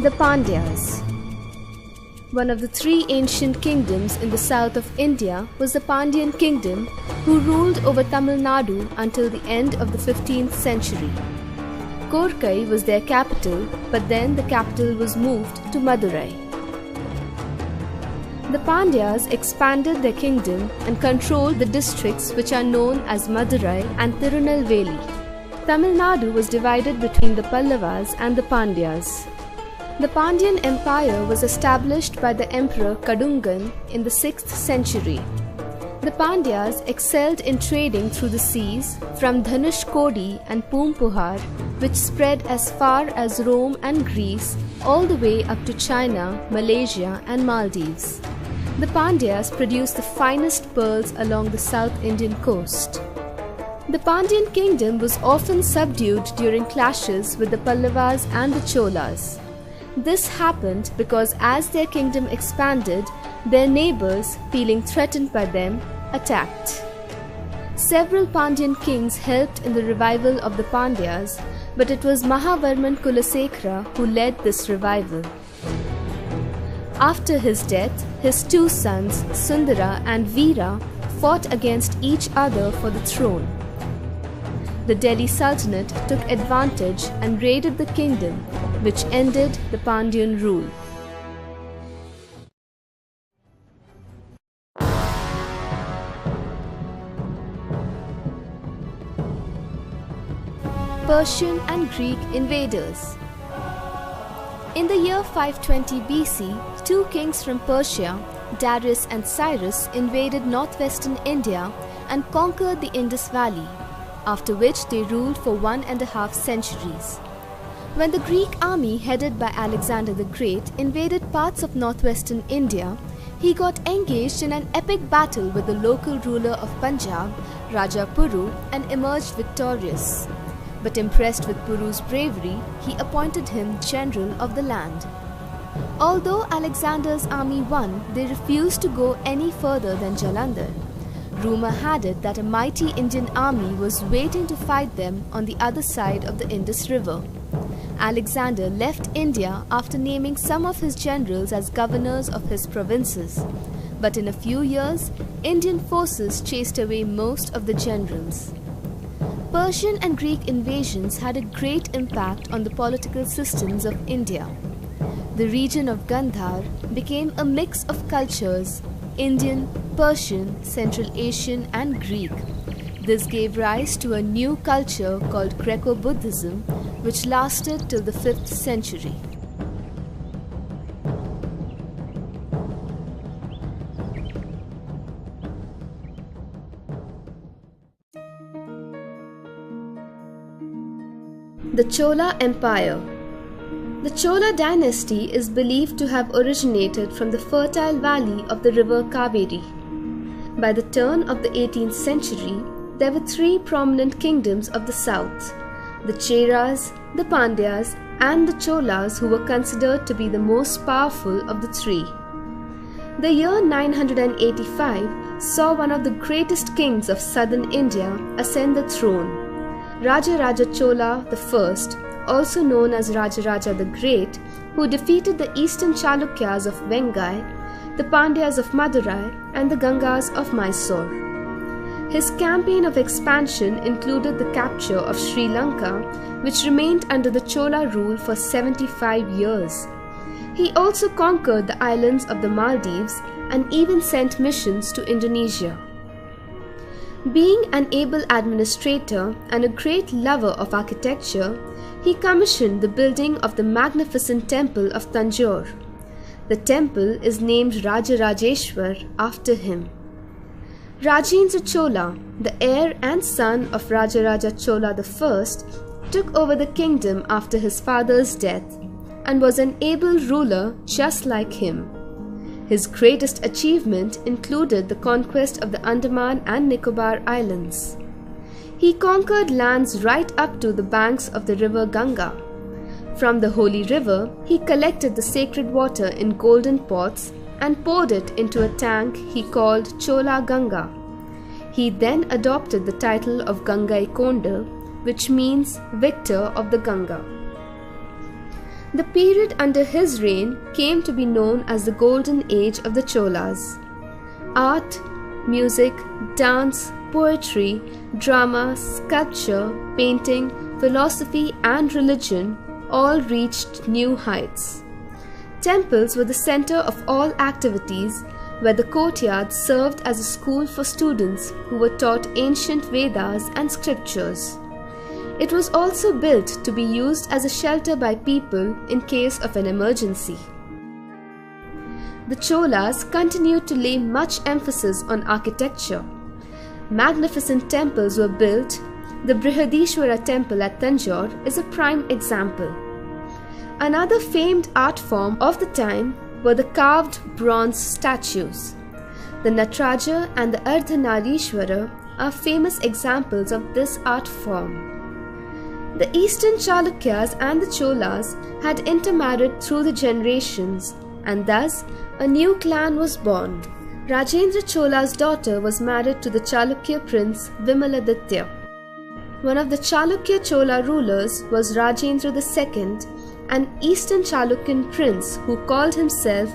The Pandyas. One of the three ancient kingdoms in the south of India was the Pandyan kingdom, who ruled over Tamil Nadu until the end of the 15th century. Korkai was their capital, but then the capital was moved to Madurai. The Pandyas expanded their kingdom and controlled the districts which are known as Madurai and Tirunelveli. Tamil Nadu was divided between the Pallavas and the Pandyas. The Pandyan Empire was established by the Emperor Kadungan in the 6th century. The Pandyas excelled in trading through the seas from Dhanushkodi and Poompuhar, which spread as far as Rome and Greece, all the way up to China, Malaysia and Maldives. The Pandyas produced the finest pearls along the South Indian coast. The Pandyan kingdom was often subdued during clashes with the Pallavas and the Cholas. This happened because as their kingdom expanded, their neighbors, feeling threatened by them, attacked. Several Pandyan kings helped in the revival of the Pandyas, but it was Mahavarman Kulasekara who led this revival. After his death, his two sons, Sundara and Veera, fought against each other for the throne. The Delhi Sultanate took advantage and raided the kingdom, which ended the Pandyan rule. Persian and Greek invaders. In the year 520 BC, two kings from Persia, Darius and Cyrus, invaded northwestern India and conquered the Indus Valley, after which they ruled for 1.5 centuries. When the Greek army headed by Alexander the Great invaded parts of northwestern India, he got engaged in an epic battle with the local ruler of Punjab, Raja Puru, and emerged victorious. But impressed with Puru's bravery, he appointed him general of the land. Although Alexander's army won, they refused to go any further than Jalandhar. Rumor had it that a mighty Indian army was waiting to fight them on the other side of the Indus River. Alexander left India after naming some of his generals as governors of his provinces. But in a few years, Indian forces chased away most of the generals. Persian and Greek invasions had a great impact on the political systems of India. The region of Gandhar became a mix of cultures: Indian, Persian, Central Asian and Greek. This gave rise to a new culture called Greco-Buddhism, which lasted till the 5th century. The Chola Empire. The Chola dynasty is believed to have originated from the fertile valley of the river Kaveri. By the turn of the 18th century, there were three prominent kingdoms of the south: the Cheras, the Pandyas, and the Cholas, who were considered to be the most powerful of the three. The year 985 saw one of the greatest kings of southern India ascend the throne. Raja Chola I, also known as Raja the Great, who defeated the eastern Chalukyas of Vengai, the Pandyas of Madurai, and the Gangas of Mysore. His campaign of expansion included the capture of Sri Lanka, which remained under the Chola rule for 75 years. He also conquered the islands of the Maldives and even sent missions to Indonesia. Being an able administrator and a great lover of architecture, he commissioned the building of the magnificent temple of Tanjore. The temple is named Rajarajeshwar after him. Rajendra Chola, the heir and son of Raja Chola I, took over the kingdom after his father's death and was an able ruler just like him. His greatest achievement included the conquest of the Andaman and Nicobar Islands. He conquered lands right up to the banks of the river Ganga. From the holy river, he collected the sacred water in golden pots and poured it into a tank he called Chola Ganga. He then adopted the title of Gangai Konda, which means victor of the Ganga. The period under his reign came to be known as the Golden Age of the Cholas. Art, music, dance, poetry, drama, sculpture, painting, philosophy, and religion all reached new heights. Temples were the center of all activities, where the courtyard served as a school for students who were taught ancient Vedas and scriptures. It was also built to be used as a shelter by people in case of an emergency. The Cholas continued to lay much emphasis on architecture. Magnificent temples were built. The Brihadishwara temple at Tanjore is a prime example. Another famed art form of the time were the carved bronze statues. The Nataraja and the Ardhanarishwara are famous examples of this art form. The Eastern Chalukyas and the Cholas had intermarried through the generations, and thus a new clan was born. Rajendra Chola's daughter was married to the Chalukya prince Vimaladitya. One of the Chalukya Chola rulers was Rajendra II, an Eastern Chalukyan prince who called himself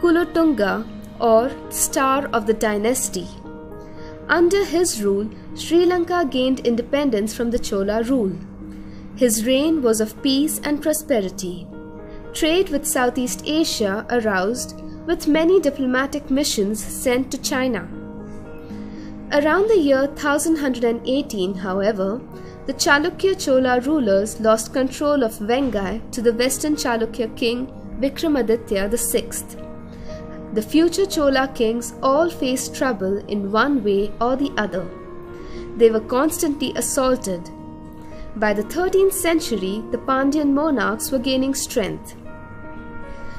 Kulotunga, or Star of the Dynasty. Under his rule, Sri Lanka gained independence from the Chola rule. His reign was of peace and prosperity. Trade with Southeast Asia aroused, with many diplomatic missions sent to China. Around the year 1118, however, the Chalukya Chola rulers lost control of Vengai to the Western Chalukya king Vikramaditya VI. The future Chola kings all faced trouble in one way or the other. They were constantly assaulted. By the 13th century, the Pandyan monarchs were gaining strength.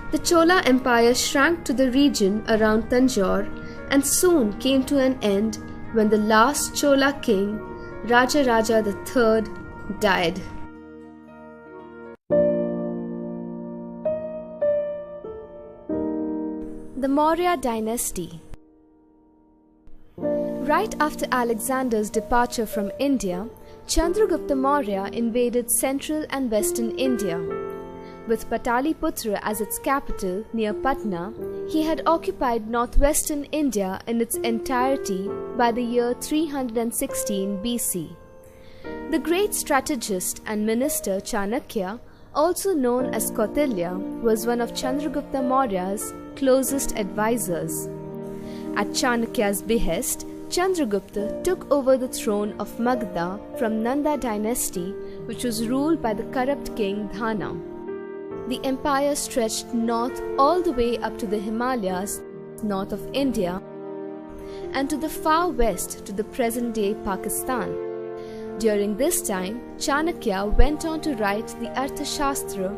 The Chola Empire shrank to the region around Tanjore and soon came to an end when the last Chola king, Rajaraja III, died. The Maurya Dynasty. Right after Alexander's departure from India, Chandragupta Maurya invaded central and western India. With Pataliputra as its capital near Patna, he had occupied northwestern India in its entirety by the year 316 BC. The great strategist and minister Chanakya, also known as Kautilya, was one of Chandragupta Maurya's closest advisors. At Chanakya's behest, Chandragupta took over the throne of Magadha from Nanda dynasty, which was ruled by the corrupt king Dhana. The empire stretched north all the way up to the Himalayas, north of India, and to the far west to the present-day Pakistan. During this time, Chanakya went on to write the Arthashastra,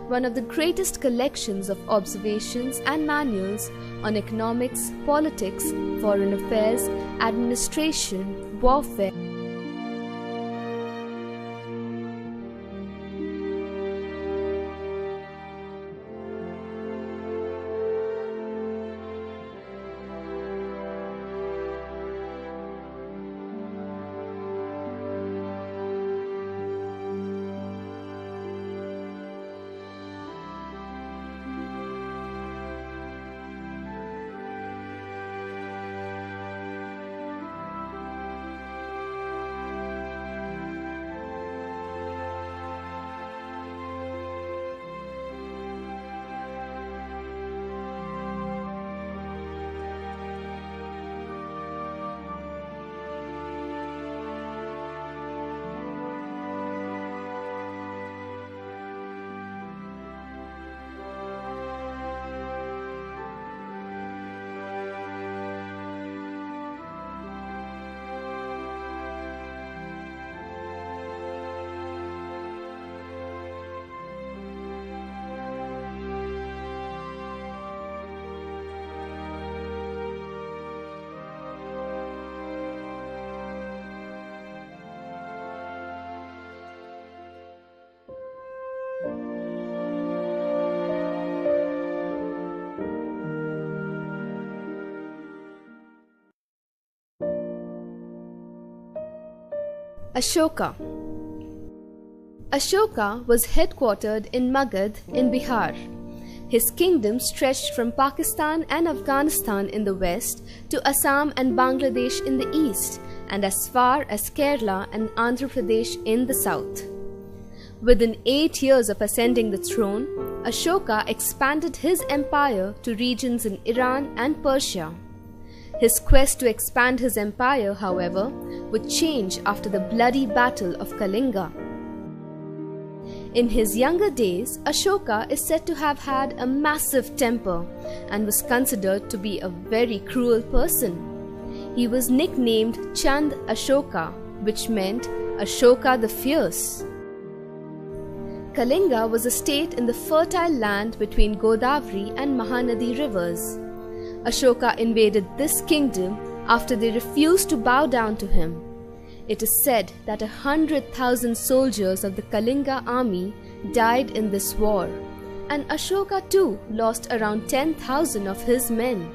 one of the greatest collections of observations and manuals on economics, politics, foreign affairs, administration, warfare, Ashoka. Ashoka was headquartered in Magadh in Bihar. His kingdom stretched from Pakistan and Afghanistan in the west to Assam and Bangladesh in the east, and as far as Kerala and Andhra Pradesh in the south. Within 8 years of ascending the throne, Ashoka expanded his empire to regions in Iran and Persia. His quest to expand his empire, however, would change after the bloody Battle of Kalinga. In his younger days, Ashoka is said to have had a massive temper and was considered to be a very cruel person. He was nicknamed Chand Ashoka, which meant Ashoka the Fierce. Kalinga was a state in the fertile land between Godavari and Mahanadi rivers. Ashoka invaded this kingdom after they refused to bow down to him. It is said that 100,000 soldiers of the Kalinga army died in this war, and Ashoka too lost around 10,000 of his men.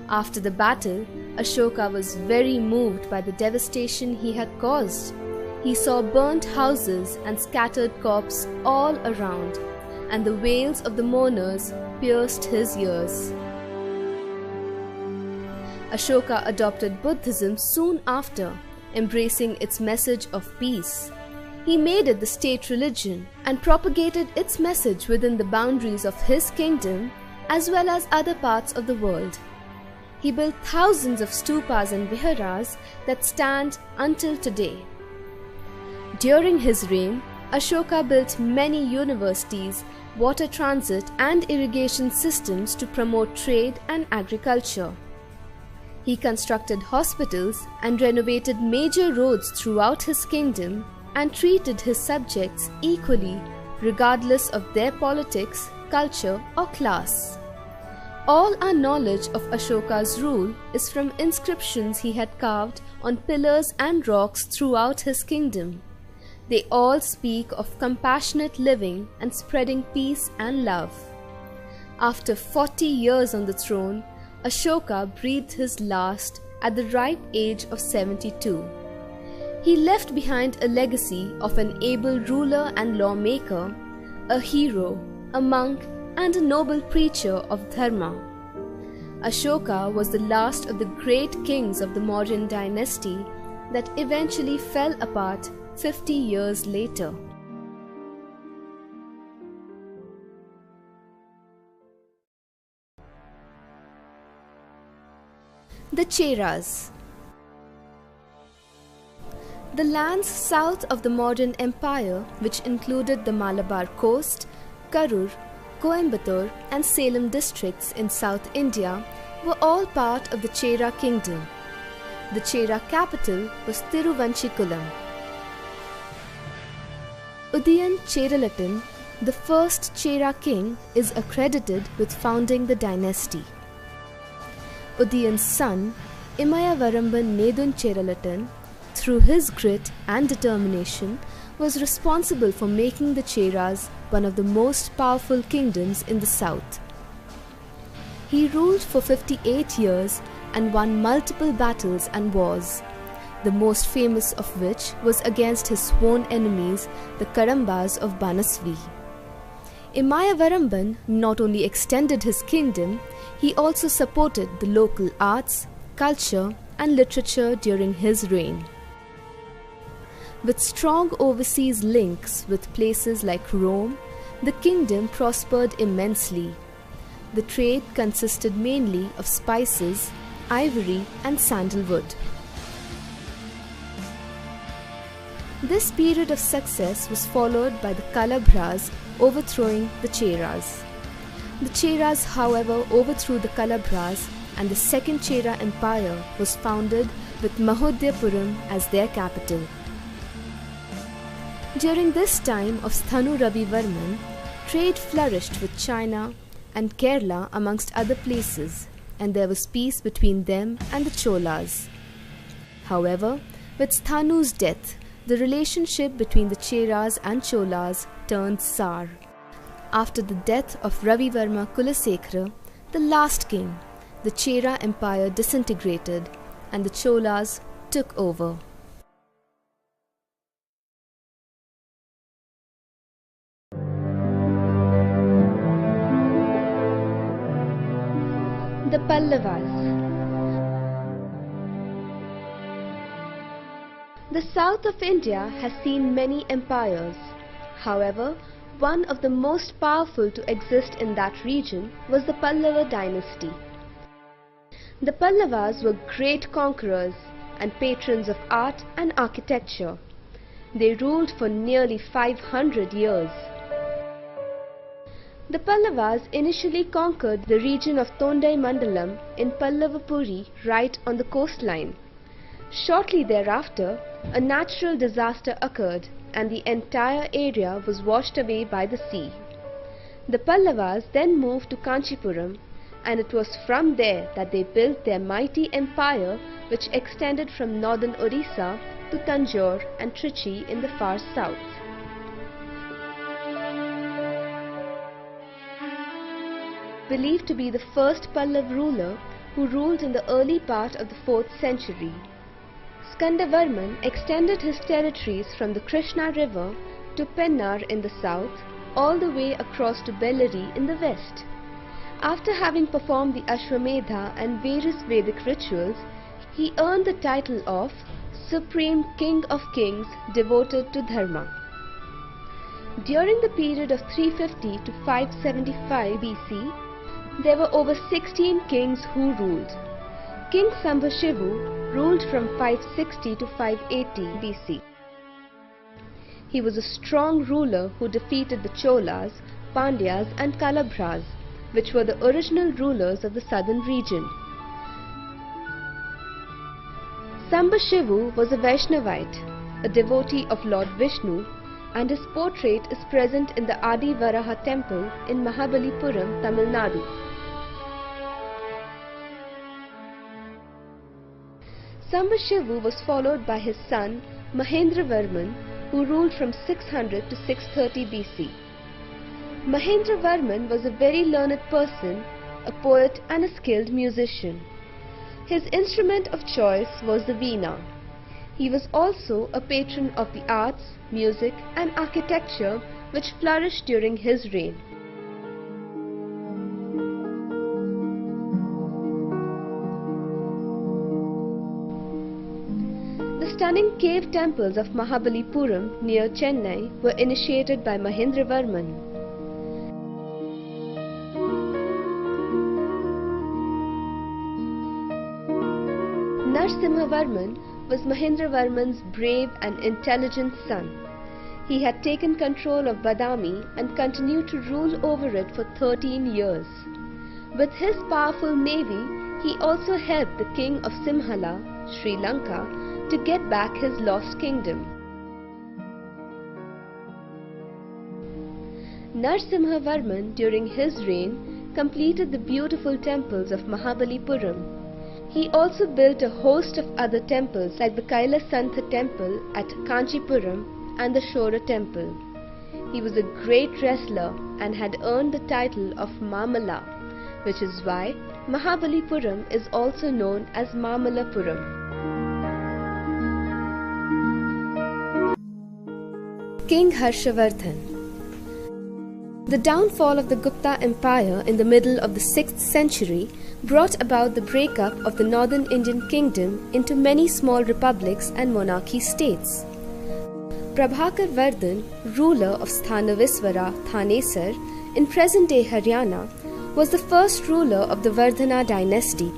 After the battle, Ashoka was very moved by the devastation he had caused. He saw burnt houses and scattered corpses all around, and the wails of the mourners pierced his ears. Ashoka adopted Buddhism soon after, embracing its message of peace. He made it the state religion and propagated its message within the boundaries of his kingdom as well as other parts of the world. He built thousands of stupas and viharas that stand until today. During his reign, Ashoka built many universities, water transit and irrigation systems to promote trade and agriculture. He constructed hospitals and renovated major roads throughout his kingdom and treated his subjects equally regardless of their politics, culture or class. All our knowledge of Ashoka's rule is from inscriptions he had carved on pillars and rocks throughout his kingdom. They all speak of compassionate living and spreading peace and love. After 40 years on the throne, Ashoka breathed his last at the ripe age of 72. He left behind a legacy of an able ruler and lawmaker, a hero, a monk, and a noble preacher of dharma. Ashoka was the last of the great kings of the Mauryan dynasty that eventually fell apart 50 years later. The Cheras. The lands south of the Mauryan Empire, which included the Malabar coast, Karur, Coimbatore and Salem districts in South India, were all part of the Chera kingdom. The Chera capital was Tiruvanchikulam. Udayan Cheralatan, the first Chera king, is accredited with founding the dynasty. Udayan's son, Imayavaramban Nedun Cheralatan, through his grit and determination, was responsible for making the Cheras one of the most powerful kingdoms in the south. He ruled for 58 years and won multiple battles and wars, the most famous of which was against his sworn enemies, the Kadambas of Banasvi. Imayavaramban not only extended his kingdom, he also supported the local arts, culture and literature during his reign. With strong overseas links with places like Rome, the kingdom prospered immensely. The trade consisted mainly of spices, ivory and sandalwood. This period of success was followed by the Kalabhras overthrowing the Cheras. The Cheras, however, overthrew the Kalabhras, and the Second Chera Empire was founded with Mahodyapuram as their capital. During this time of Sthanu Ravivarman, trade flourished with China and Kerala amongst other places, and there was peace between them and the Cholas. However, with Sthanu's death, the relationship between the Cheras and Cholas turned sour. After the death of Ravivarma Kulasekara, the last king, the Chera Empire disintegrated and the Cholas took over. The Pallavas. The south of India has seen many empires. However, one of the most powerful to exist in that region was the Pallava dynasty. The Pallavas were great conquerors and patrons of art and architecture. They ruled for nearly 500 years. The Pallavas initially conquered the region of Tondai Mandalam in Pallavapuri right on the coastline. Shortly thereafter, a natural disaster occurred and the entire area was washed away by the sea. The Pallavas then moved to Kanchipuram, and it was from there that they built their mighty empire, which extended from northern Orissa to Tanjore and Trichy in the far south. Believed to be the first Pallav ruler who ruled in the early part of the 4th century. Skandavarman extended his territories from the Krishna river to Pennar in the south, all the way across to Bellary in the west. After having performed the Ashwamedha and various Vedic rituals, he earned the title of Supreme King of Kings devoted to Dharma. During the period of 350 to 575 BC, there were over 16 kings who ruled. King Sambhashivu ruled from 560 to 580 BC. He was a strong ruler who defeated the Cholas, Pandyas and Kalabhras, which were the original rulers of the southern region. Sambhashivu was a Vaishnavite, a devotee of Lord Vishnu, and his portrait is present in the Adi Varaha temple in Mahabalipuram, Tamil Nadu. Sambhashivu was followed by his son Mahendravarman, who ruled from 600 to 630 BC. Mahendravarman was a very learned person, a poet and a skilled musician. His instrument of choice was the veena. He was also a patron of the arts, music and architecture which flourished during his reign. The stunning cave temples of Mahabalipuram near Chennai were initiated by Mahendravarman. Narasimhavarman was Mahendravarman's brave and intelligent son. He had taken control of Badami and continued to rule over it for 13 years. With his powerful navy, he also helped the king of Simhala, Sri Lanka, to get back his lost kingdom. Narasimhavarman during his reign completed the beautiful temples of Mahabalipuram. He also built a host of other temples like the Kailasantha temple at Kanchipuram and the Shora temple. He was a great wrestler and had earned the title of Mamala, which is why Mahabalipuram is also known as Mamalapuram. King Harshavardhan. The downfall of the Gupta Empire in the middle of the 6th century brought about the breakup of the northern Indian kingdom into many small republics and monarchy states. Prabhakar Vardhan, ruler of Sthanaviswara, Thanesar, in present-day Haryana, was the first ruler of the Vardhana dynasty.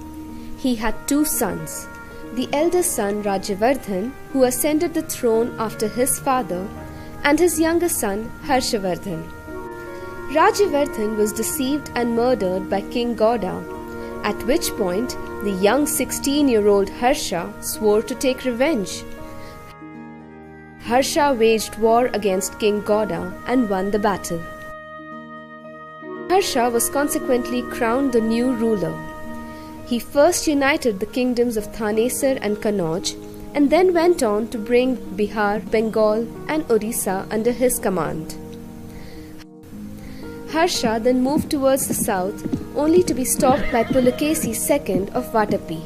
He had 2 sons. The eldest son Rajavardhan, who ascended the throne after his father, and his younger son Harshavardhan. Rajavardhan was deceived and murdered by King Gauda, at which point the young 16-year-old Harsha swore to take revenge. Harsha waged war against King Gauda and won the battle. Harsha was consequently crowned the new ruler. He first united the kingdoms of Thanesar and Kannauj and then went on to bring Bihar, Bengal and Orissa under his command. Harsha then moved towards the south only to be stopped by Pulakesi II of Vatapi.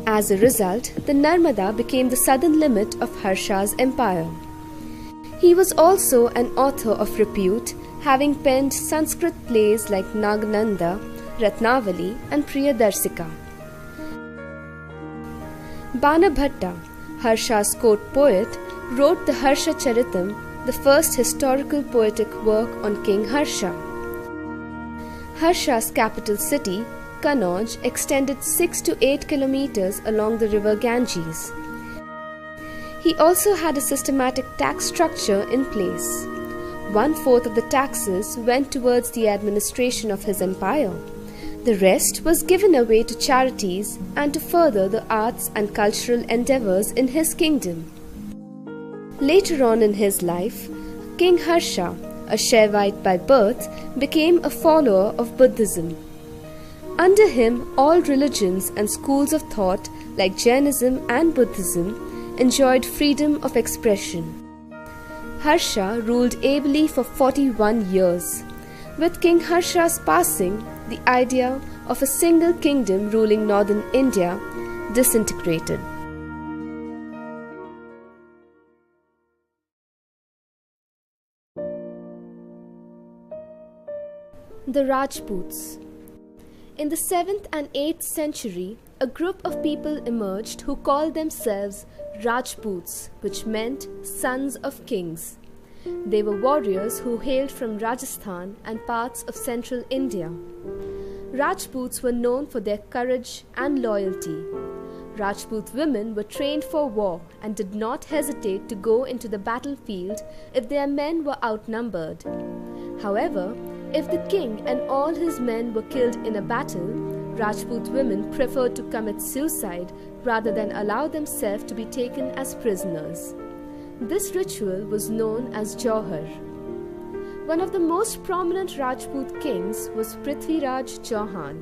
As a result, the Narmada became the southern limit of Harsha's empire. He was also an author of repute, having penned Sanskrit plays like Nagnanda, Ratnavali and Priyadarsika. Banabhatta, Harsha's court poet, wrote the Harsha Charitam, the first historical poetic work on King Harsha. Harsha's capital city, Kannauj, extended 6 to 8 kilometers along the river Ganges. He also had a systematic tax structure in place. 1/4 of the taxes went towards the administration of his empire. The rest was given away to charities and to further the arts and cultural endeavors in his kingdom. Later on in his life, King Harsha, a Shaivite by birth, became a follower of Buddhism. Under him, all religions and schools of thought like Jainism and Buddhism enjoyed freedom of expression. Harsha ruled ably for 41 years. With King Harsha's passing, the idea of a single kingdom ruling northern India disintegrated. The Rajputs. In the 7th and 8th century, a group of people emerged who called themselves Rajputs, which meant sons of kings. They were warriors who hailed from Rajasthan and parts of central India. Rajputs were known for their courage and loyalty. Rajput women were trained for war and did not hesitate to go into the battlefield if their men were outnumbered. However, if the king and all his men were killed in a battle, Rajput women preferred to commit suicide rather than allow themselves to be taken as prisoners. This ritual was known as Jauhar. One of the most prominent Rajput kings was Prithviraj Chauhan.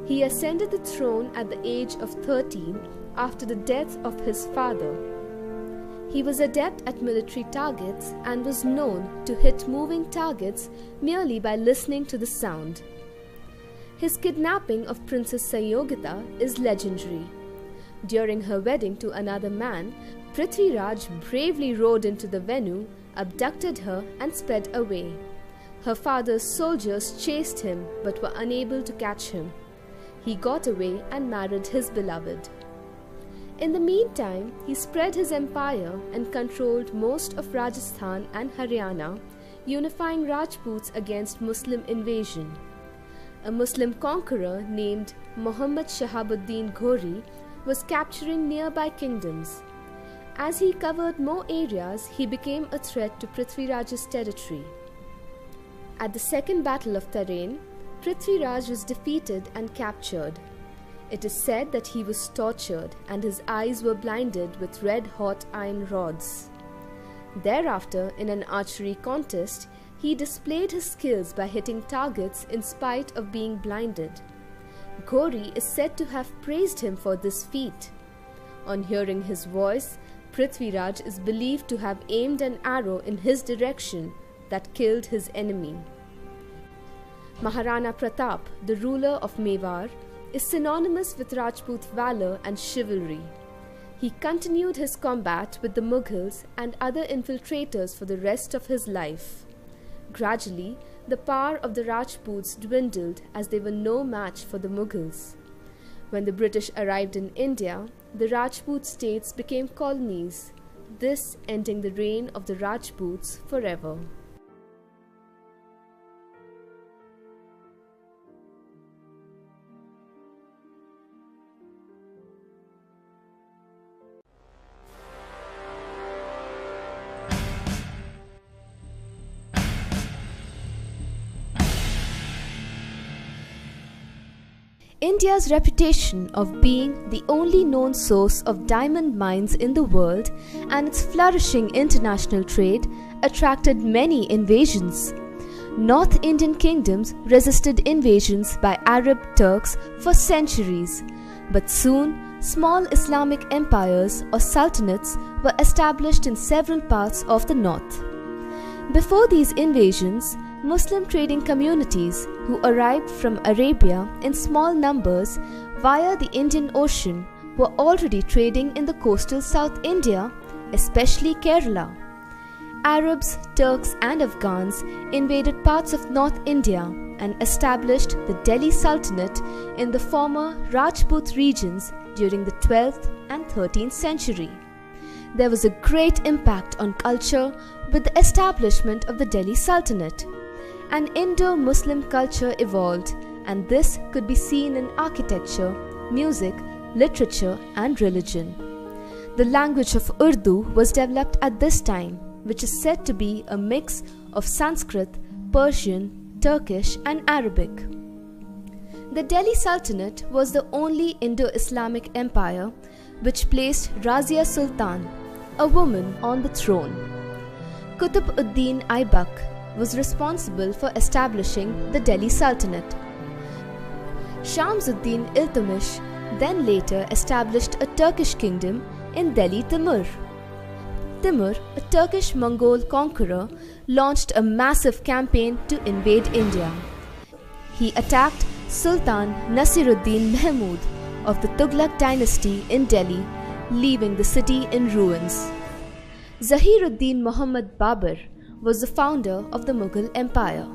He ascended the throne at the age of 13 after the death of his father. He was adept at military targets and was known to hit moving targets merely by listening to the sound. His kidnapping of Princess Sanyogita is legendary. During her wedding to another man, Prithviraj bravely rode into the venue, abducted her and sped away. Her father's soldiers chased him but were unable to catch him. He got away and married his beloved. In the meantime, he spread his empire and controlled most of Rajasthan and Haryana, unifying Rajputs against Muslim invasion. A Muslim conqueror named Muhammad Shahabuddin Ghori was capturing nearby kingdoms. As he covered more areas, he became a threat to Prithviraj's territory. At the Second Battle of Tarain, Prithviraj was defeated and captured. It is said that he was tortured and his eyes were blinded with red-hot iron rods. Thereafter, in an archery contest, he displayed his skills by hitting targets in spite of being blinded. Ghori is said to have praised him for this feat. On hearing his voice, Prithviraj is believed to have aimed an arrow in his direction that killed his enemy. Maharana Pratap, the ruler of Mewar, is synonymous with Rajput valor and chivalry. He continued his combat with the Mughals and other infiltrators for the rest of his life. Gradually, the power of the Rajputs dwindled as they were no match for the Mughals. When the British arrived in India, the Rajput states became colonies, this ending the reign of the Rajputs forever. India's reputation of being the only known source of diamond mines in the world and its flourishing international trade attracted many invasions. North Indian kingdoms resisted invasions by Arab Turks for centuries, but soon small Islamic empires or sultanates were established in several parts of the north. Before these invasions, Muslim trading communities who arrived from Arabia in small numbers via the Indian Ocean were already trading in the coastal South India, especially Kerala. Arabs, Turks and Afghans invaded parts of North India and established the Delhi Sultanate in the former Rajput regions during the 12th and 13th century. There was a great impact on culture with the establishment of the Delhi Sultanate. An Indo-Muslim culture evolved, and this could be seen in architecture, music, literature and religion. The language of Urdu was developed at this time, which is said to be a mix of Sanskrit, Persian, Turkish and Arabic. The Delhi Sultanate was the only Indo-Islamic empire which placed Razia Sultan, a woman, on the throne. Qutb ud-Din Aibak was responsible for establishing the Delhi Sultanate. Shamsuddin Iltutmish then later established a Turkish kingdom in Delhi Timur. Timur, a Turkish Mongol conqueror, launched a massive campaign to invade India. He attacked Sultan Nasiruddin Mahmud of the Tughlaq dynasty in Delhi, leaving the city in ruins. Zahiruddin Muhammad Babur was the founder of the Mughal Empire.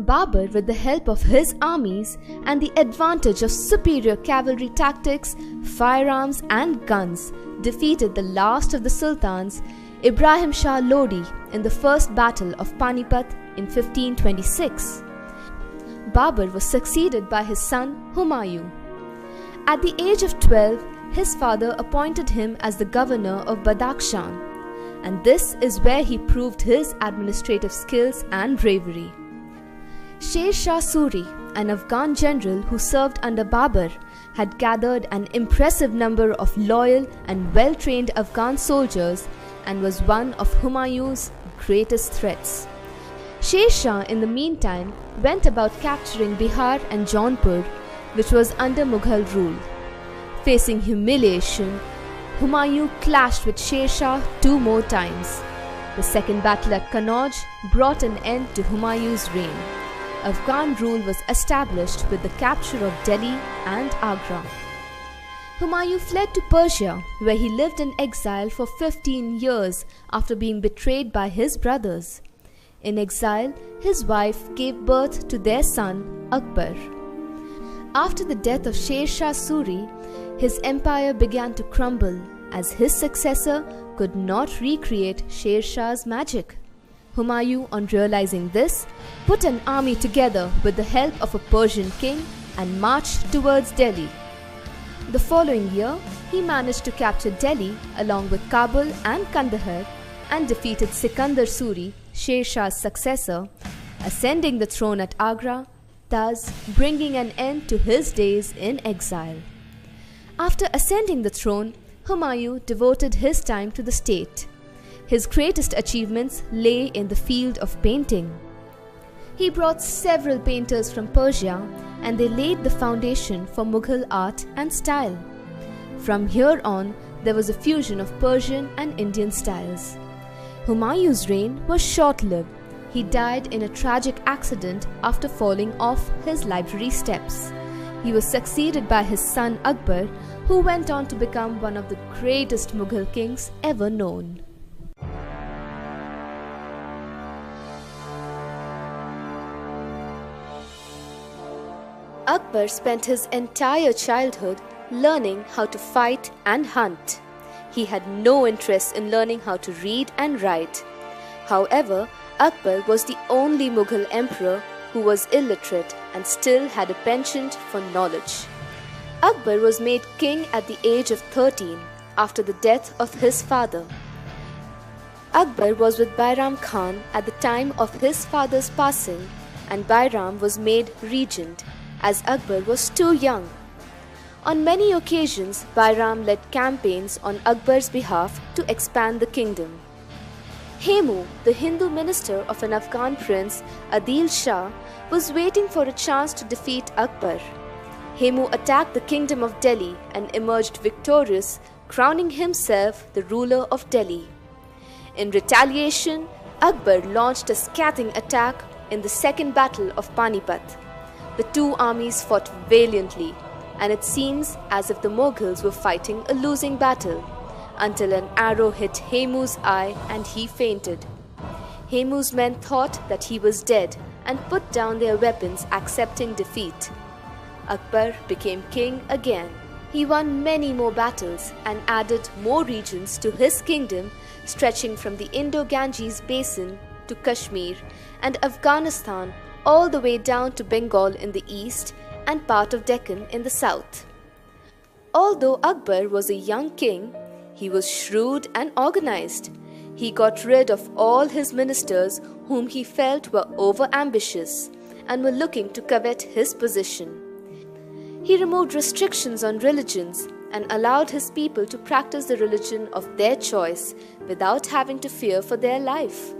Babur, with the help of his armies and the advantage of superior cavalry tactics, firearms and guns, defeated the last of the sultans, Ibrahim Shah Lodi, in the first battle of Panipat in 1526. Babur was succeeded by his son Humayun. At the age of 12, his father appointed him as the governor of Badakhshan, and this is where he proved his administrative skills and bravery. Sher Shah Suri, an Afghan general who served under Babur, had gathered an impressive number of loyal and well-trained Afghan soldiers and was one of Humayun's greatest threats. Sher Shah in the meantime went about capturing Bihar and Jaunpur, which was under Mughal rule. Facing humiliation, Humayun clashed with Sher Shah 2 more times. The second battle at Kannauj brought an end to Humayun's reign. Afghan rule was established with the capture of Delhi and Agra. Humayun fled to Persia, where he lived in exile for 15 years after being betrayed by his brothers. In exile, his wife gave birth to their son Akbar. After the death of Sher Shah Suri, his empire began to crumble as his successor could not recreate Sher Shah's magic. Humayun, on realizing this, put an army together with the help of a Persian king and marched towards Delhi. The following year, he managed to capture Delhi along with Kabul and Kandahar and defeated Sikandar Suri, Sher Shah's successor, ascending the throne at Agra, thus bringing an end to his days in exile. After ascending the throne, Humayun devoted his time to the state. His greatest achievements lay in the field of painting. He brought several painters from Persia and they laid the foundation for Mughal art and style. From here on, there was a fusion of Persian and Indian styles. Humayun's reign was short-lived. He died in a tragic accident after falling off his library steps. He was succeeded by his son Akbar, who went on to become one of the greatest Mughal kings ever known. Akbar spent his entire childhood learning how to fight and hunt. He had no interest in learning how to read and write. However, Akbar was the only Mughal emperor who was illiterate and still had a penchant for knowledge. Akbar was made king at the age of 13 after the death of his father. Akbar was with Bairam Khan at the time of his father's passing, and Bairam was made regent as Akbar was too young. On many occasions, Bairam led campaigns on Akbar's behalf to expand the kingdom. Hemu, the Hindu minister of an Afghan prince, Adil Shah, was waiting for a chance to defeat Akbar. Hemu attacked the kingdom of Delhi and emerged victorious, crowning himself the ruler of Delhi. In retaliation, Akbar launched a scathing attack in the second battle of Panipat. The two armies fought valiantly, and it seems as if the Mughals were fighting a losing battle, until an arrow hit Hemu's eye and he fainted. Hemu's men thought that he was dead and put down their weapons, accepting defeat. Akbar became king again. He won many more battles and added more regions to his kingdom, stretching from the Indo-Ganges basin to Kashmir and Afghanistan all the way down to Bengal in the east and part of Deccan in the south. Although Akbar was a young king, he was shrewd and organized. He got rid of all his ministers whom he felt were over-ambitious and were looking to covet his position. He removed restrictions on religions and allowed his people to practice the religion of their choice without having to fear for their life.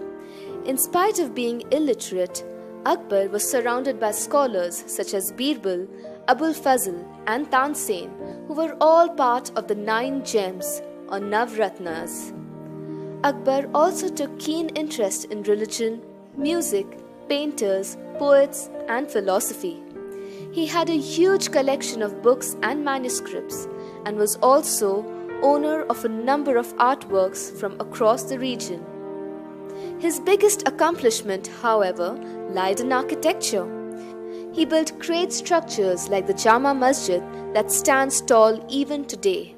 In spite of being illiterate, Akbar was surrounded by scholars such as Birbal, Abul Fazl and Tansen, who were all part of the 9 gems or Navratnas. Akbar also took keen interest in religion, music, painters, poets and philosophy. He had a huge collection of books and manuscripts and was also owner of a number of artworks from across the region. His biggest accomplishment, however, lied in architecture. He built great structures like the Jama Masjid that stands tall even today.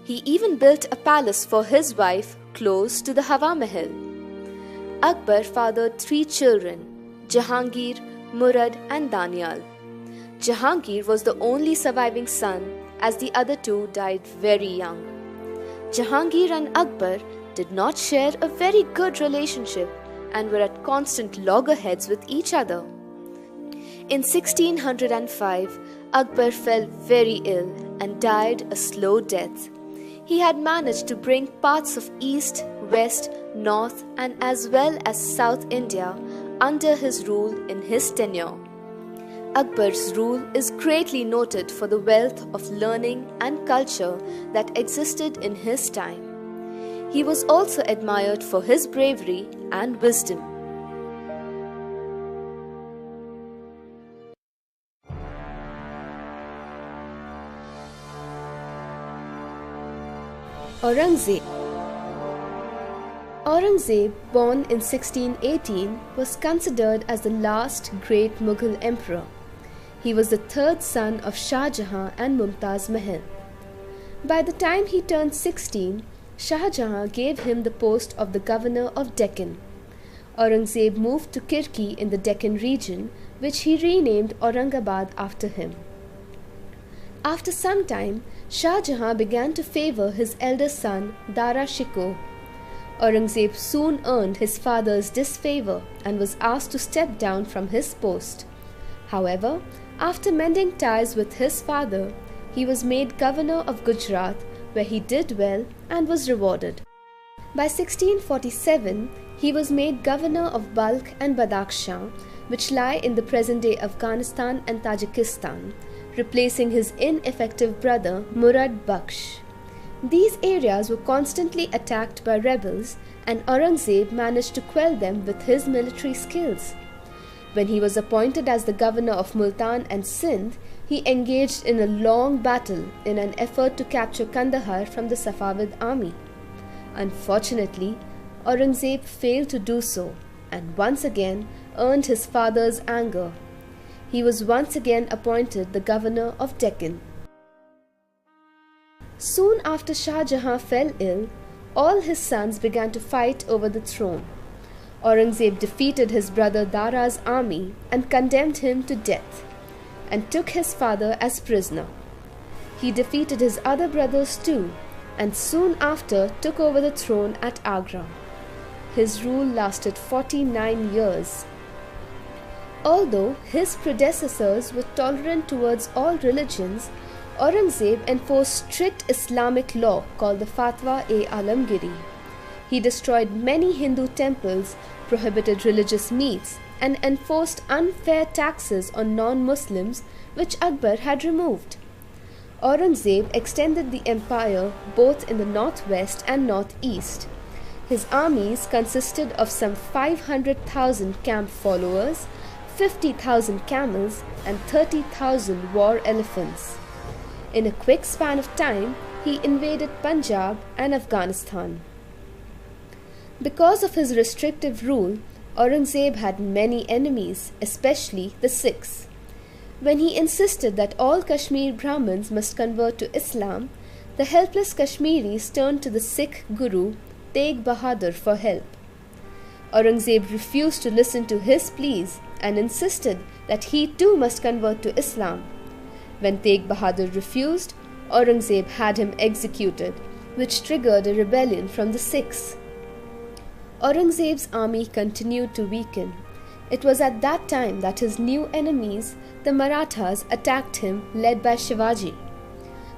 He even built a palace for his wife close to the Hawa Mahal. Akbar fathered 3 children, Jahangir, Murad and Danial. Jahangir was the only surviving son, as the other 2 died very young. Jahangir and Akbar did not share a very good relationship and were at constant loggerheads with each other. In 1605, Akbar fell very ill and died a slow death. He had managed to bring parts of East, West, North and as well as South India under his rule in his tenure. Akbar's rule is greatly noted for the wealth of learning and culture that existed in his time. He was also admired for his bravery and wisdom. Aurangzeb. Aurangzeb, born in 1618, was considered as the last great Mughal emperor. He was the 3rd son of Shah Jahan and Mumtaz Mahal. By the time he turned 16, Shah Jahan gave him the post of the governor of Deccan. Aurangzeb moved to Kirki in the Deccan region, which he renamed Aurangabad after him. After some time, Shah Jahan began to favor his elder son Dara Shikoh. Aurangzeb soon earned his father's disfavor and was asked to step down from his post. However, after mending ties with his father, he was made governor of Gujarat, where he did well and was rewarded. By 1647, he was made governor of Balkh and Badakhshan, which lie in the present-day Afghanistan and Tajikistan, replacing his ineffective brother Murad Bakhsh. These areas were constantly attacked by rebels, and Aurangzeb managed to quell them with his military skills. When he was appointed as the governor of Multan and Sindh, he engaged in a long battle in an effort to capture Kandahar from the Safavid army. Unfortunately, Aurangzeb failed to do so and once again earned his father's anger. He was once again appointed the governor of Deccan. Soon after Shah Jahan fell ill, all his sons began to fight over the throne. Aurangzeb defeated his brother Dara's army and condemned him to death, and took his father as prisoner. He defeated his other brothers too, and soon after took over the throne at Agra. His rule lasted 49 years. Although his predecessors were tolerant towards all religions, Aurangzeb enforced strict Islamic law called the Fatwa-e-Alamgiri. He destroyed many Hindu temples, prohibited religious meets, and enforced unfair taxes on non-Muslims, which Akbar had removed. Aurangzeb extended the empire both in the northwest and northeast. His armies consisted of some 500,000 camp followers, 50,000 camels, and 30,000 war elephants. In a quick span of time, he invaded Punjab and Afghanistan. Because of his restrictive rule, Aurangzeb had many enemies, especially the Sikhs. When he insisted that all Kashmir Brahmins must convert to Islam, the helpless Kashmiris turned to the Sikh Guru Tegh Bahadur for help. Aurangzeb refused to listen to his pleas and insisted that he too must convert to Islam. When Tegh Bahadur refused, Aurangzeb had him executed, which triggered a rebellion from the Sikhs. Aurangzeb's army continued to weaken. It was at that time that his new enemies, the Marathas, attacked him, led by Shivaji.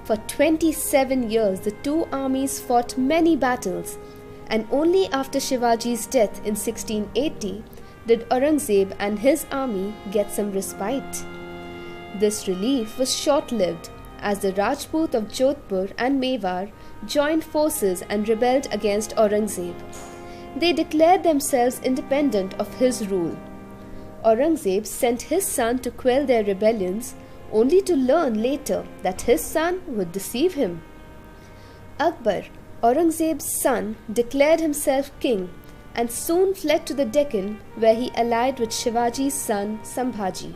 For 27 years, the two armies fought many battles, and only after Shivaji's death in 1680 did Aurangzeb and his army get some respite. This relief was short-lived, as the Rajput of Jodhpur and Mewar joined forces and rebelled against Aurangzeb. They declared themselves independent of his rule. Aurangzeb sent his son to quell their rebellions, only to learn later that his son would deceive him. Akbar, Aurangzeb's son, declared himself king and soon fled to the Deccan, where he allied with Shivaji's son Sambhaji.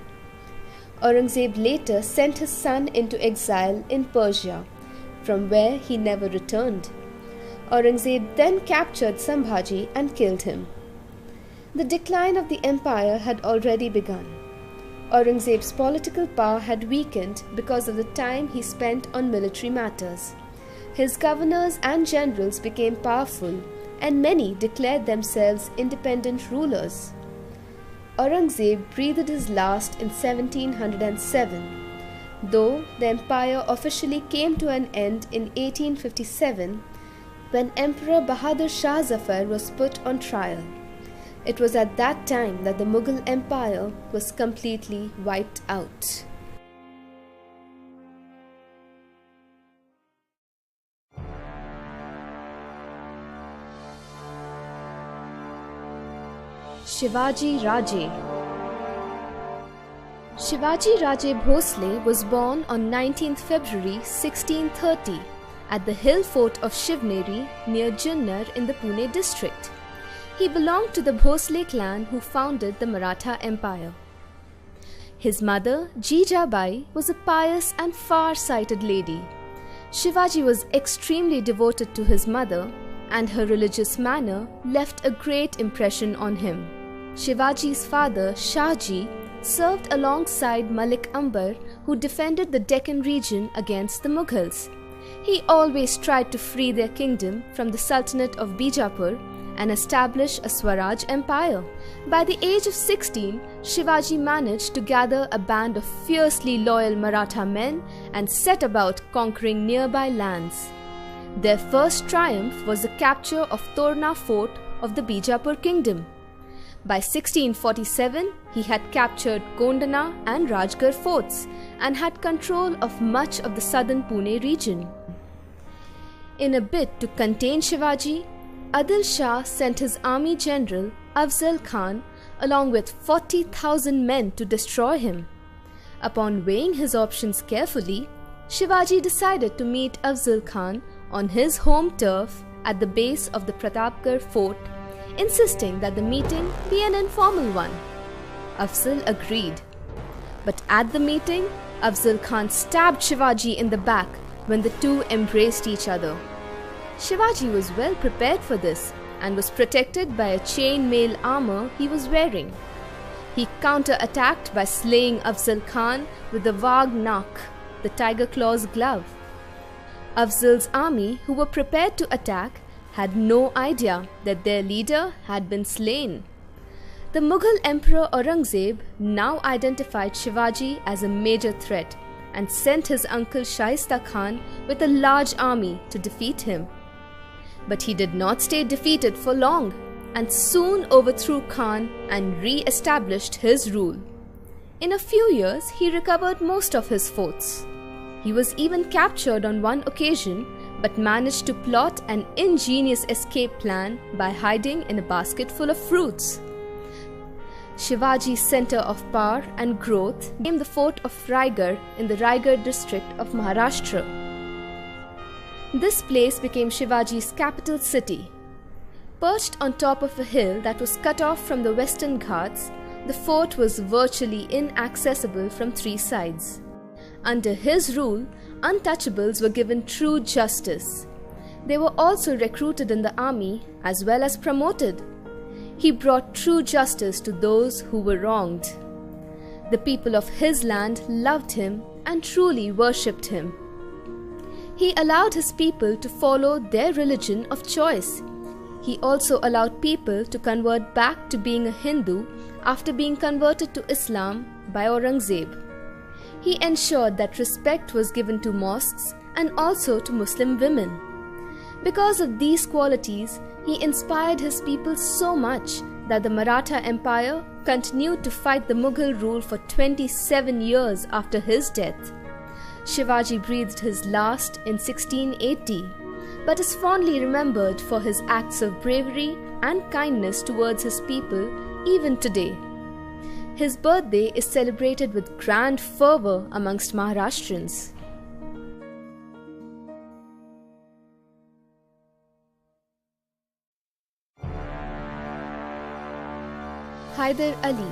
Aurangzeb later sent his son into exile in Persia, from where he never returned. Aurangzeb then captured Sambhaji and killed him. The decline of the empire had already begun. Aurangzeb's political power had weakened because of the time he spent on military matters. His governors and generals became powerful, and many declared themselves independent rulers. Aurangzeb breathed his last in 1707, though the empire officially came to an end in 1857 when Emperor Bahadur Shah Zafar was put on trial. It was at that time that the Mughal Empire was completely wiped out. Shivaji Raje. Shivaji Raje Bhosle was born on 19th February 1630 at the hill fort of Shivneri near Junnar in the Pune district. He belonged to the Bhosle clan who founded the Maratha Empire. His mother, Jijabai, was a pious and far-sighted lady. Shivaji was extremely devoted to his mother, and her religious manner left a great impression on him. Shivaji's father, Shahji, served alongside Malik Ambar, who defended the Deccan region against the Mughals. He always tried to free their kingdom from the Sultanate of Bijapur and establish a Swaraj empire. By the age of 16, Shivaji managed to gather a band of fiercely loyal Maratha men and set about conquering nearby lands. Their first triumph was the capture of Torna fort of the Bijapur kingdom. By 1647, he had captured Kondana and Rajgarh forts and had control of much of the southern Pune region. In a bid to contain Shivaji, Adil Shah sent his army general Afzal Khan along with 40,000 men to destroy him. Upon weighing his options carefully, Shivaji decided to meet Afzal Khan on his home turf at the base of the Pratapgarh fort, insisting that the meeting be an informal one. Afzal agreed. But at the meeting, Afzal Khan stabbed Shivaji in the back when the two embraced each other. Shivaji was well prepared for this and was protected by a chain mail armor he was wearing. He counter-attacked by slaying Afzal Khan with the Vagh Nak, the tiger claws glove. Afzal's army, who were prepared to attack, had no idea that their leader had been slain. The Mughal Emperor Aurangzeb now identified Shivaji as a major threat and sent his uncle Shaista Khan with a large army to defeat him. But he did not stay defeated for long and soon overthrew Khan and re-established his rule. In a few years, he recovered most of his forts. He was even captured on one occasion but managed to plot an ingenious escape plan by hiding in a basket full of fruits. Shivaji's center of power and growth became the fort of Raigarh in the Raigarh district of Maharashtra. This place became Shivaji's capital city. Perched on top of a hill that was cut off from the Western Ghats, the fort was virtually inaccessible from three sides. Under his rule, untouchables were given true justice. They were also recruited in the army as well as promoted. He brought true justice to those who were wronged. The people of his land loved him and truly worshipped him. He allowed his people to follow their religion of choice. He also allowed people to convert back to being a Hindu after being converted to Islam by Aurangzeb. He ensured that respect was given to mosques and also to Muslim women. Because of these qualities, he inspired his people so much that the Maratha Empire continued to fight the Mughal rule for 27 years after his death. Shivaji breathed his last in 1680, but is fondly remembered for his acts of bravery and kindness towards his people even today. His birthday is celebrated with grand fervour amongst Maharashtrians. Hyder Ali.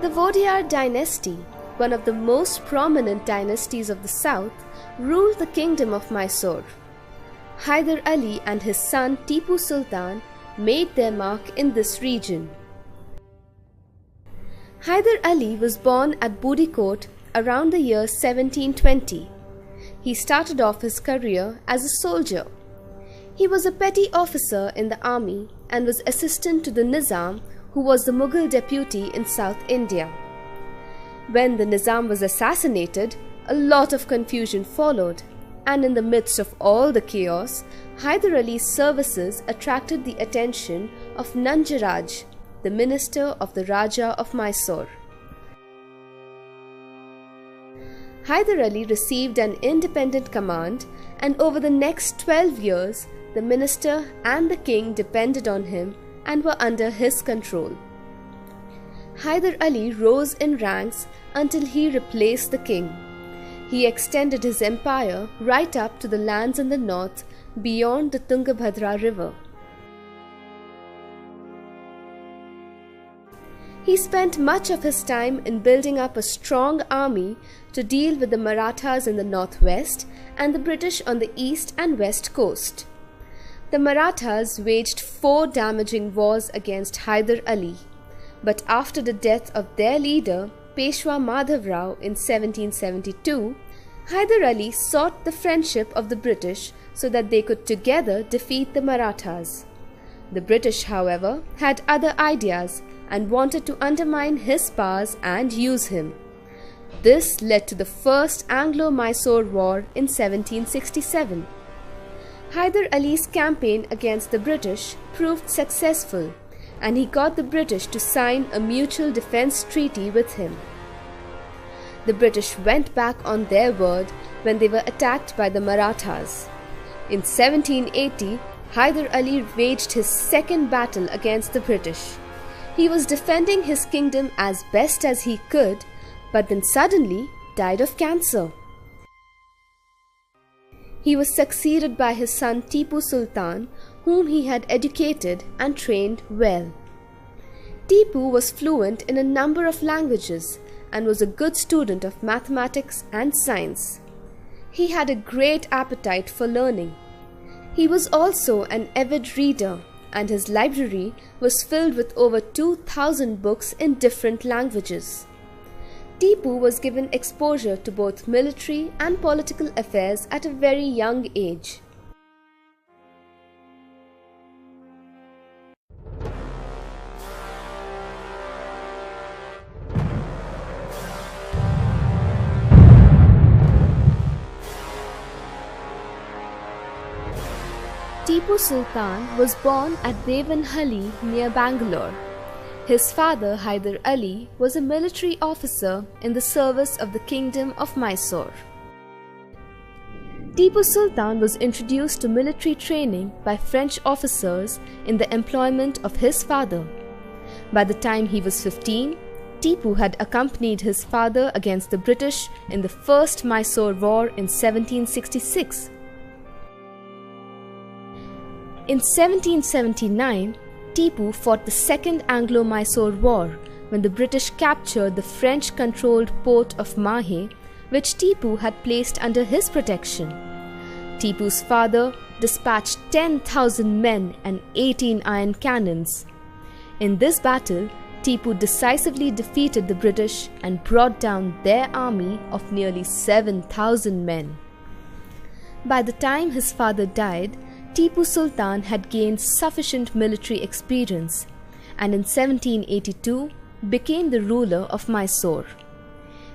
The Vodiyar dynasty, one of the most prominent dynasties of the south, ruled the kingdom of Mysore. Hyder Ali and his son Tipu Sultan made their mark in this region. Hyder Ali was born at Budikot around the year 1720. He started off his career as a soldier. He was a petty officer in the army and was assistant to the Nizam, who was the Mughal deputy in South India. When the Nizam was assassinated, a lot of confusion followed, and in the midst of all the chaos, Hyder Ali's services attracted the attention of Nanjaraj, the minister of the Raja of Mysore. Hyder Ali received an independent command, and over the next 12 years, the minister and the king depended on him and were under his control. Hyder Ali rose in ranks until he replaced the king. He extended his empire right up to the lands in the north beyond the Tungabhadra river. He spent much of his time in building up a strong army to deal with the Marathas in the northwest and the British on the east and west coast. The Marathas waged 4 damaging wars against Hyder Ali, but after the death of their leader, Peshwa Madhav Rao in 1772, Hyder Ali sought the friendship of the British so that they could together defeat the Marathas. The British, however, had other ideas and wanted to undermine his powers and use him. This led to the First Anglo-Mysore War in 1767. Hyder Ali's campaign against the British proved successful, and he got the British to sign a mutual defence treaty with him. The British went back on their word when they were attacked by the Marathas. In 1780, Hyder Ali waged his second battle against the British. He was defending his kingdom as best as he could, but then suddenly died of cancer. He was succeeded by his son Tipu Sultan, whom he had educated and trained well. Tipu was fluent in a number of languages and was a good student of mathematics and science. He had a great appetite for learning. He was also an avid reader, and his library was filled with over 2,000 books in different languages. Tipu was given exposure to both military and political affairs at a very young age. Tipu Sultan was born at Devanhalli near Bangalore. His father, Hyder Ali, was a military officer in the service of the Kingdom of Mysore. Tipu Sultan was introduced to military training by French officers in the employment of his father. By the time he was 15, Tipu had accompanied his father against the British in the First Mysore War in 1766. In 1779, Tipu fought the Second Anglo-Mysore War when the British captured the French-controlled port of Mahe, which Tipu had placed under his protection. Tipu's father dispatched 10,000 men and 18 iron cannons. In this battle, Tipu decisively defeated the British and brought down their army of nearly 7,000 men. By the time his father died, Tipu Sultan had gained sufficient military experience and in 1782 became the ruler of Mysore.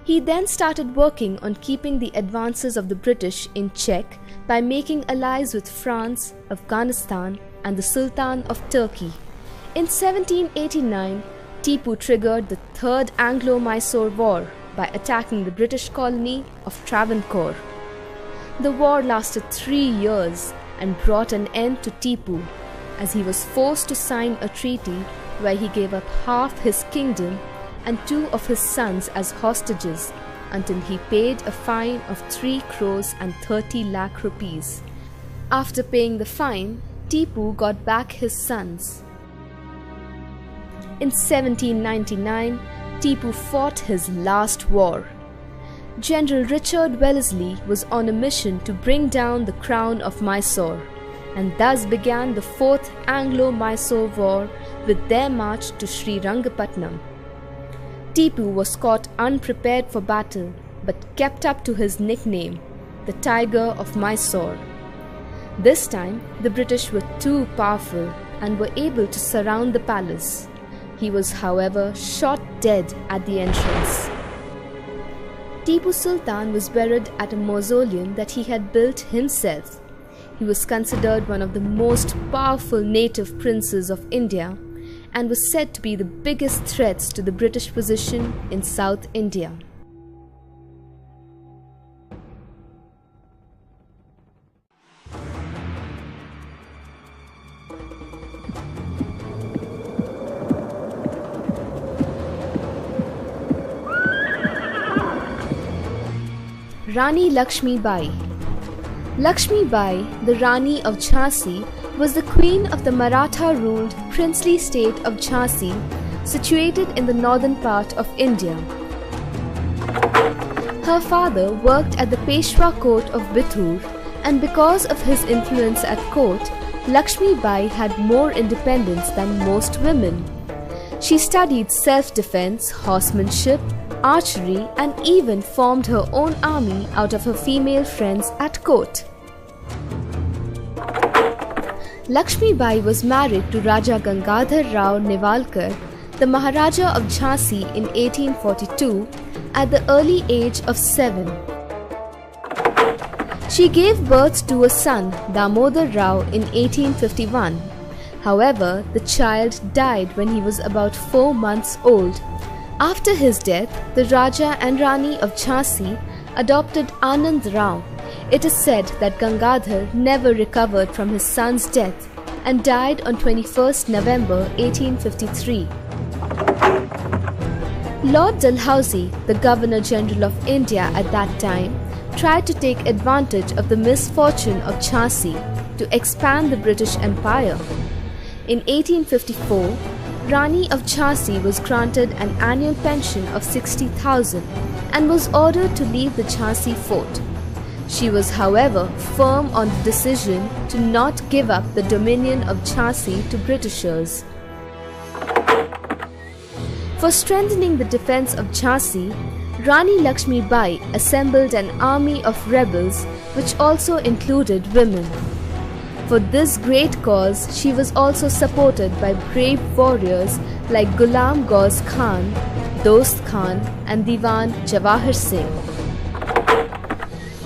He then started working on keeping the advances of the British in check by making allies with France, Afghanistan, and the Sultan of Turkey. In 1789, Tipu triggered the Third Anglo-Mysore War by attacking the British colony of Travancore. The war lasted 3 years and brought an end to Tipu, as he was forced to sign a treaty where he gave up half his kingdom and 2 of his sons as hostages until he paid a fine of 3 crores and 30 lakh rupees. After paying the fine, Tipu got back his sons. In 1799, Tipu fought his last war. General Richard Wellesley was on a mission to bring down the crown of Mysore, and thus began the Fourth Anglo-Mysore War with their march to Srirangapatnam. Tipu was caught unprepared for battle but kept up to his nickname, the Tiger of Mysore. This time, the British were too powerful and were able to surround the palace. He was, however, shot dead at the entrance. Tipu Sultan was buried at a mausoleum that he had built himself. He was considered one of the most powerful native princes of India and was said to be the biggest threats to the British position in South India. Rani Lakshmi Bai. Lakshmi Bai, the Rani of Jhansi, was the queen of the Maratha-ruled princely state of Jhansi, situated in the northern part of India. Her father worked at the Peshwa court of Bithur, and because of his influence at court, Lakshmi Bai had more independence than most women. She studied self-defense, horsemanship, archery, and even formed her own army out of her female friends at court. Lakshmi Bai was married to Raja Gangadhar Rao Nevalkar, the Maharaja of Jhansi in 1842, at the early age of 7. She gave birth to a son, Damodar Rao, in 1851. However, the child died when he was about 4 months old. After his death, the Raja and Rani of Jhansi adopted Anand Rao. It is said that Gangadhar never recovered from his son's death and died on 21st November 1853. Lord Dalhousie, the Governor-General of India at that time, tried to take advantage of the misfortune of Jhansi to expand the British Empire. In 1854, Rani of Jhansi was granted an annual pension of 60,000 and was ordered to leave the Jhansi fort. She was, however, firm on the decision to not give up the dominion of Jhansi to Britishers. For strengthening the defense of Jhansi, Rani Lakshmi Bai assembled an army of rebels which also included women. For this great cause, she was also supported by brave warriors like Ghulam Ghaus Khan, Dost Khan, and Diwan Jawahar Singh.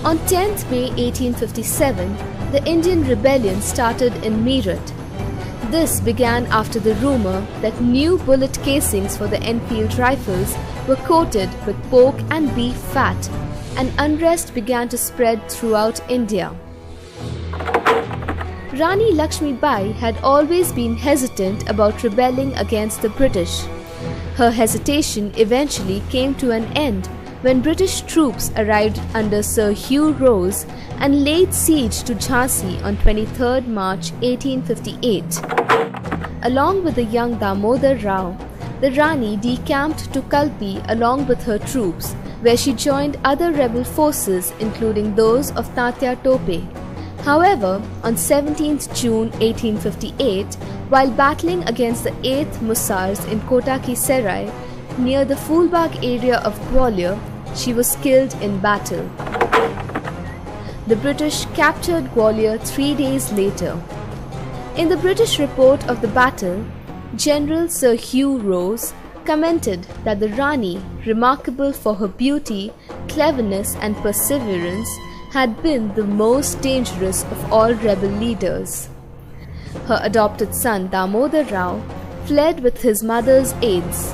On 10th May 1857, the Indian Rebellion started in Meerut. This began after the rumor that new bullet casings for the Enfield rifles were coated with pork and beef fat, and unrest began to spread throughout India. Rani Lakshmi Bai had always been hesitant about rebelling against the British. Her hesitation eventually came to an end when British troops arrived under Sir Hugh Rose and laid siege to Jhansi on 23 March 1858. Along with the young Damodar Rao, the Rani decamped to Kalpi along with her troops, where she joined other rebel forces including those of Tatya Tope. However, on 17 June 1858, while battling against the 8th Musars in Kota Ki Serai, near the Fulbagh area of Gwalior, she was killed in battle. The British captured Gwalior 3 days later. In the British report of the battle, General Sir Hugh Rose commented that the Rani, remarkable for her beauty, cleverness and perseverance, had been the most dangerous of all rebel leaders. Her adopted son Damodar Rao fled with his mother's aides.